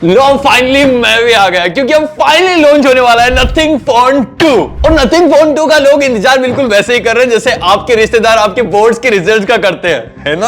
लो finally मैं भी आ गया क्योंकि अब फाइनली लॉन्च होने वाला है नथिंग फोन 2 और नथिंग फोन 2 का लोग इंतजार बिल्कुल वैसे ही कर रहे हैं जैसे आपके रिश्तेदार आपके बोर्ड्स के रिजल्ट्स का करते हैं, है ना?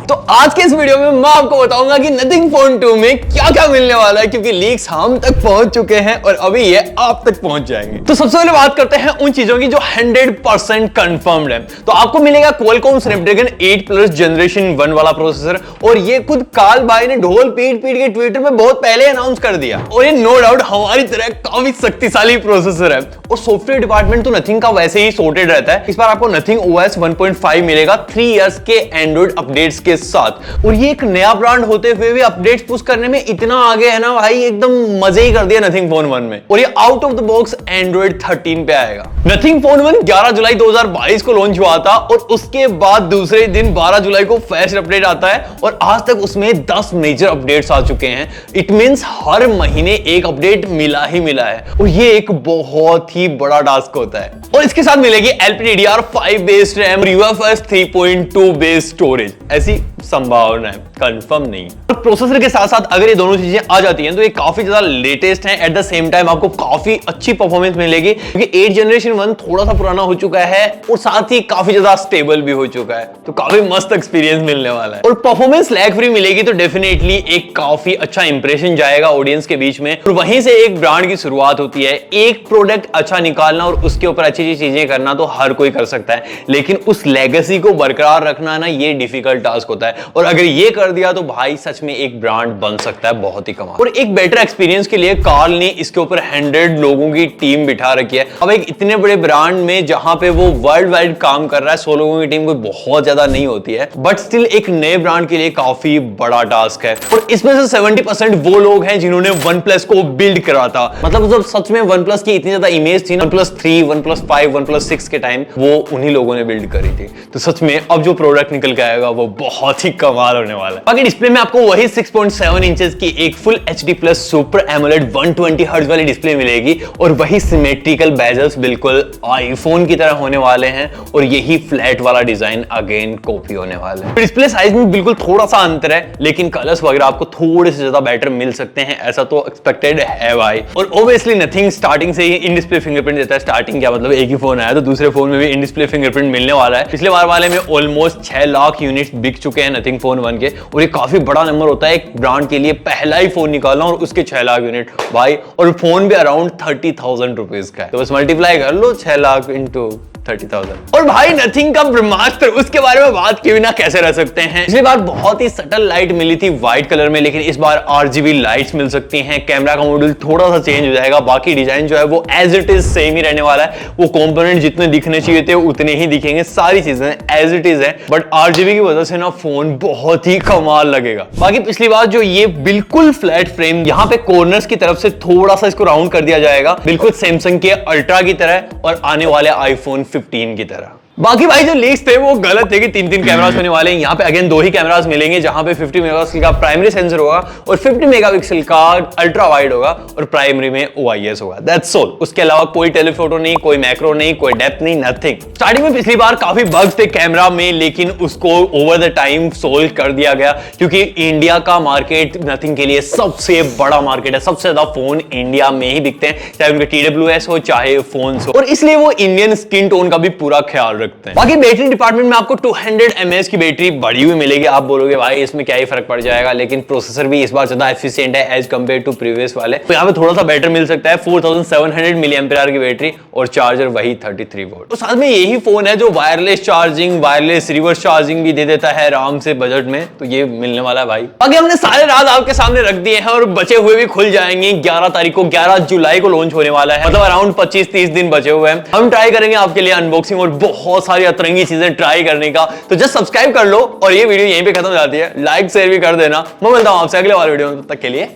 तो आज के इस वीडियो में मैं आपको बताऊंगा कि नथिंग फोन 2 में क्या क्या मिलने वाला है क्योंकि लीक्स हम तक पहुंच चुके हैं और अभी ये आप तक पहुंच जाएंगे। तो सबसे पहले बात करते हैं उन चीजों की जो 100% कंफर्म्ड है। तो आपको मिलेगा Qualcomm Snapdragon 8 Plus जनरेशन 1 वाला प्रोसेसर और ये खुद काल भाई ने ढोल पीट पीट के ट्विटर पे बहुत पहले अनाउंस कर दिया और ये नो डाउट हमारी तरह काफी शक्तिशाली प्रोसेसर है और सॉफ्टवेयर डिपार्टमेंट तो नथिंग का वैसे ही सॉर्टेड रहता है। इस बार आपको नथिंग OS 1.5 मिलेगा 3 इयर्स के एंड्रॉइड अपडेट्स के साथ और ये एक नया ब्रांड होते हुए भी अपडेट्स पुश करने में इतना आगे है ना भाई, एकदम मजे ही कर दिया नथिंग फोन 1 में। और ये out of the box Android 13 पे आएगा। नथिंग फोन 1 11 जुलाई 2022 को लॉन्च हुआ था और उसके बाद दूसरे दिन 12 जुलाई को फ्लैश अपडेट आता है और आज तक उसमें 10 मेजर अपडेट्स आ चुके हैं। इट मींस हर महीने एक अपडेट मिला ही मिला है और ये एक बहुत ही बड़ा टास्क होता है। और इसके साथ मिलेगी LPDDR5 based RAM, UFS 3.2 based storage, ऐसी संभावना है, कंफर्म नहीं। और प्रोसेसर के साथ साथ अगर ये दोनों चीजें आ जाती हैं तो ये काफी ज्यादा लेटेस्ट हैं। एट द सेम टाइम आपको काफी अच्छी परफॉर्मेंस मिलेगी क्योंकि 8 जनरेशन 1 थोड़ा सा पुराना हो चुका है और साथ ही काफी ज्यादा स्टेबल भी हो चुका है, तो काफी मस्त एक्सपीरियंस मिलने वाला है। और परफॉर्मेंस लैग फ्री मिलेगी तो डेफिनेटली एक काफी अच्छा इंप्रेशन जाएगा ऑडियंस के बीच में। और वहीं से एक ब्रांड की शुरुआत होती है। एक प्रोडक्ट अच्छा निकालना और उसके ऊपर अच्छी चीजें करना तो हर कोई कर सकता है, लेकिन उस लेगेसी को बरकरार रखना ना ये डिफिकल्ट टास्क होता है और अगर ये कर दिया तो भाई सच में एक ब्रांड बन सकता है बहुत ही कमाल। और एक बेटर एक्सपीरियंस के लिए कार्ल ने इसके ऊपर 100 लोगों की टीम बिठा रखी है। अब एक इतने बड़े ब्रांड में जहां पे वो वर्ल्ड वाइड काम कर रहा है, 100 लोगों की टीम कोई बहुत ज्यादा नहीं होती है, बट स्टिल एक नए ब्रांड के लिए काफी बड़ा टास्क है। और इसमें से 70% वो लोग हैं जिन्होंने OnePlus को बिल्ड करा था। मतलब जब सच में OnePlus की इतनी ज्यादा इमेज थी ना, OnePlus 3, OnePlus 5, OnePlus 6 के टाइम, वो उन्हीं लोगों ने बिल्ड करी थी। तो सच में अब जो प्रोडक्ट निकल के आएगा वो बहुत ही कमाल होने वाला है। बाकी डिस्प्ले में आपको वही 6.7 इंचेस की एक full HD plus super AMOLED 120 hertz वाली डिस्प्ले मिलेगी और वही सिमेट्रिकल बेजल्स बिल्कुल आईफोन की तरह होने वाले हैं और यही फ्लैट वाला डिजाइन अगेन कॉपी होने वाला है। डिस्प्ले साइज में बिल्कुल थोड़ा सा अंतर है, लेकिन कलर्स वगैरह आपको थोड़े से ज्यादा बेटर मिल सकते हैं, ऐसा तो एक्सपेक्टेड है भाई। और ऑब्वियसली नथिंग स्टार्टिंग से ही इन डिस्प्ले फिंगरप्रिंट देता है। स्टार्टिंग क्या मतलब, एक ही फोन आया तो दूसरे फोन में भी इन डिस्प्ले फिंगरप्रिंट मिलने वाला है। पिछले बार वाले में ऑलमोस्ट 6 लाख यूनिट्स बिक चुके हैं नथिंग फोन 1 के और ये काफी बड़ा नंबर होता है एक ब्रांड के लिए, पहला ही फोन निकालना और उसके 6 लाख यूनिट भाई। और फोन भी अराउंड 30,000 रुपीज का है, तो बस मल्टीप्लाई कर लो 6 लाख इंटू 30,000। और भाई नथिंग का ब्रह्मास्त्र, उसके बारे में बात किए बिना कैसे रह सकते हैं। पिछली बार बहुत ही सटल लाइट मिली थी व्हाइट कलर में, लेकिन इस बार RGB लाइट्स मिल सकती हैं। कैमरा का मॉड्यूल थोड़ा सा चेंज हो जाएगा, बाकी डिजाइन जो है वो एज इट इज सेम ही रहने वाला है। वो कंपोनेंट जितने दिखने चाहिए थे उतने ही दिखेंगे, सारी चीजें एज इट इज है, बट RGB की वजह से ना फोन बहुत ही कमाल लगेगा। बाकी पिछली बार जो ये बिल्कुल फ्लैट फ्रेम, यहाँ पे कॉर्नर्स की तरफ से थोड़ा सा इसको राउंड कर दिया जाएगा, बिल्कुल सैमसंग के अल्ट्रा की तरह और आने वाले आईफोन 15 की तरह। बाकी भाई जो लीक्स थे वो गलत थे कि 3 कैमरास होने वाले हैं। यहाँ पे अगेन 2 ही कैमरास मिलेंगे, जहां पे 50 मेगापिक्सल का प्राइमरी सेंसर होगा और 50 मेगापिक्सल का अल्ट्रा वाइड होगा और प्राइमरी में OIS होगा। That's all. उसके अलावा कोई टेलीफोटो नहीं, कोई मैक्रो नहीं, कोई डेप्थ नहीं, नथिंग। स्टार्टिंग में पिछली बार काफी बग्स थे कैमरा में, लेकिन उसको ओवर द टाइम सोल्व कर दिया गया क्योंकि इंडिया का मार्केट नथिंग के लिए सबसे बड़ा मार्केट है। सबसे ज्यादा फोन इंडिया में ही बिकते हैं, चाहे उनके TWS हो चाहे फोन हो, और इसलिए वो इंडियन स्किन टोन का भी पूरा ख्याल रखते हैं। बाकी बैटरी डिपार्टमेंट में आपको 200 mAh की बैटरी बढ़ी हुई मिलेगी। आप बोलोगे भाई इसमें क्या ही फर्क पड़ जाएगा, लेकिन प्रोसेसर भी इस बार ज्यादा एफिशिएंट है एज कंपेयर टू प्रीवियस वाले, तो यहाँ पे थोड़ा सा बेटर मिल सकता है। 4700 mAh की बैटरी और चार्जर वही 33 वोल्ट। तो साथ में यही फोन है जो wireless charging, wireless reverse charging भी दे देता है आराम से बजट में, तो ये मिलने वाला है भाई। बाकी हमने सारे राज आपके सामने रख दिए हैं और बचे हुए भी खुल जाएंगे 11 तारीख को। 11 जुलाई को लॉन्च होने वाला है, मतलब अराउंड 25-30 दिन बचे हुए हैं। हम ट्राई करेंगे आपके लिए अनबॉक्सिंग और बहुत सारी अतरंगी चीजें ट्राई करने का, तो जस्ट सब्सक्राइब कर लो और ये वीडियो यहीं पे खत्म हो जाती है। लाइक शेयर भी कर देना। मैं मिलता हूं आपसे अगले वाले वीडियो में, तब तक के लिए